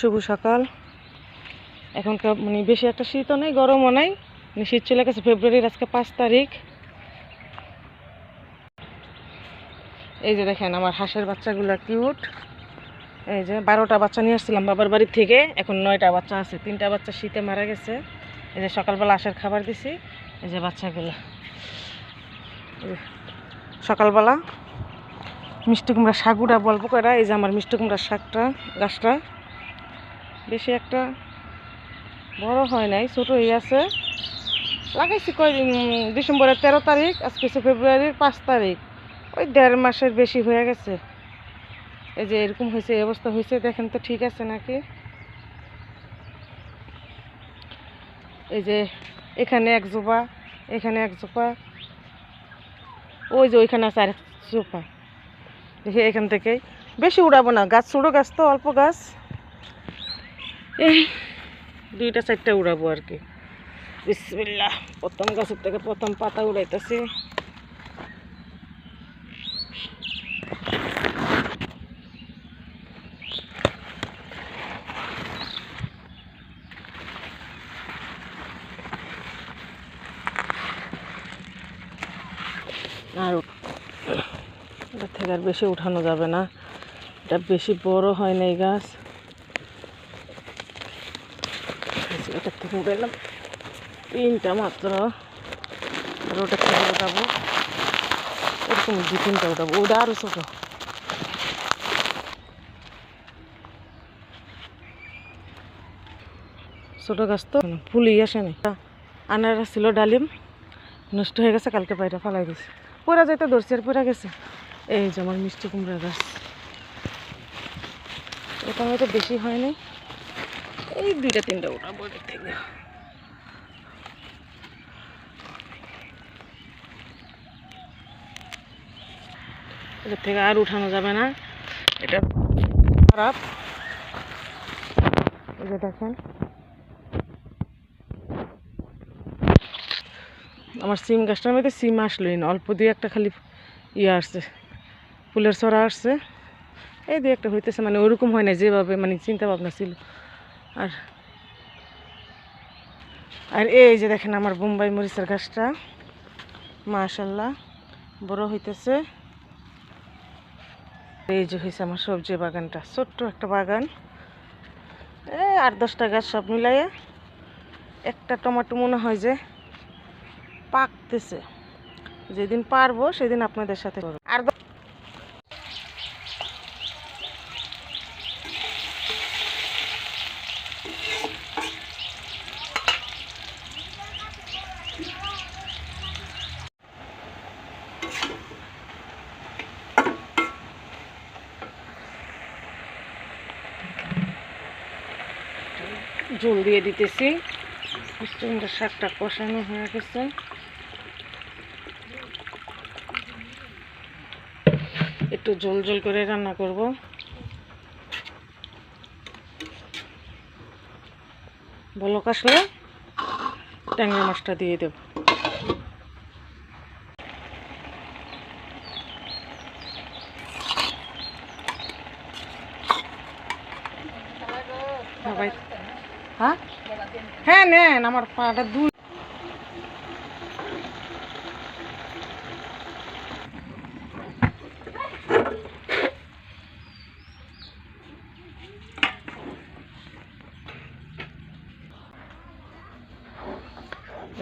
শুভ সকাল। এখনকার মানে বেশি একটা শীতও নেই, গরমও নাই, মানে শীত চলে গেছে। ফেব্রুয়ারির আজকে 5 তারিখ। এই যে দেখেন আমার হাঁসের বাচ্চাগুলো কিউট। এই যে 12টা বাচ্চা নিয়ে আসছিলাম বাবার বাড়ি থেকে, এখন 9টা বাচ্চা আছে। 3টা বাচ্চা শীতে মারা গেছে। এই যে সকালবেলা আসার খাবার দিছি। এই যে বাচ্চাগুলো সকালবেলা মিষ্টি কুমড়া শাকুরা বলবো করা। এই যে আমার মিষ্টি কুমড়ার শাকটা, গাছটা বেশি একটা বড় হয় নাই, ছোটোই আছে। লাগাইছি ডিসেম্বরের 13 তারিখ, আজকে ফেব্রুয়ারির 5 তারিখ। ওই 1.5 মাসের বেশি হয়ে গেছে। এই যে এরকম হয়েছে, এই অবস্থা হয়েছে। দেখেন তো ঠিক আছে নাকি। এই যে এখানে এক জোপা, এখানে এক জোপা, ওই যে ওইখানে আছে আরেক জোপা। দেখি এখান থেকেই বেশি উড়াবো না, গাছ ছোটো গাছ তো, অল্প গাছ। এই 2টা 4টা উড়াবো আর কি। বিসমিল্লাহ। প্রথম গাছের থেকে প্রথম পাতা উড়াইতেছি। আর এটা থেকে আর বেশি উঠানো যাবে না, এটা বেশি বড় হয় না এই গাছ। এটার থেকে উঠাইলাম 3টা মাত্র, আর ওটার থেকে উঠাবো এরকম 2-3টা উঠাবো। ওটা আরও ছোটো। ছোটো গাছ তো ফুলই আসেনি। আনারস ছিল, ডালিম নষ্ট হয়ে গেছে, কালকে বাইরে ফালাই দিয়েছে। পড়া যাইতে ধরছে আর পড়া গেছে। এই যে আমার মিষ্টি কুমড়া গাছ, এটা হয়তো বেশি হয়নি। এই 2-3টা উঠাবো এটার থেকে। এটার থেকে আর উঠানো যাবে না, এটা খারাপ। এই যে দেখেন আমার সিম গাছটার মধ্যে সিম আসলোই না, অল্প 2-1টা খালি আসছে, ফুলের ছড়া আসছে। এই 2-1টা হইতেছে, মানে ওরকম হয় না যেভাবে মানে চিন্তা ভাবনা ছিল। আর আর এই যে দেখেন আমার বোম্বাই মরিচের গাছটা মাশাআল্লাহ বড় হইতেছে। এই যে হয়েছে আমার সবজি বাগানটা, ছোট্ট একটা বাগান। 8-10টা গাছ সব মিলাইয়া একটা টমেটো মনে হয় যে পাকতেছে। যেদিন পারবো সেদিন আপনাদের সাথে করবো। আর ঝোল দিয়ে দিতেছি। শাকটা কষানো হয়ে গেছে। একটু ঝোল ঝোল করে রান্না করব। বলক আসলে ট্যাংরা মাছটা দিয়ে দেব। হ্যাঁ হ্যাঁ নেন, আমার পাটা দুই।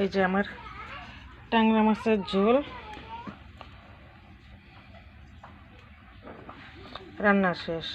এই যে আমার ট্যাংরা মাছের ঝোল রান্না শেষ।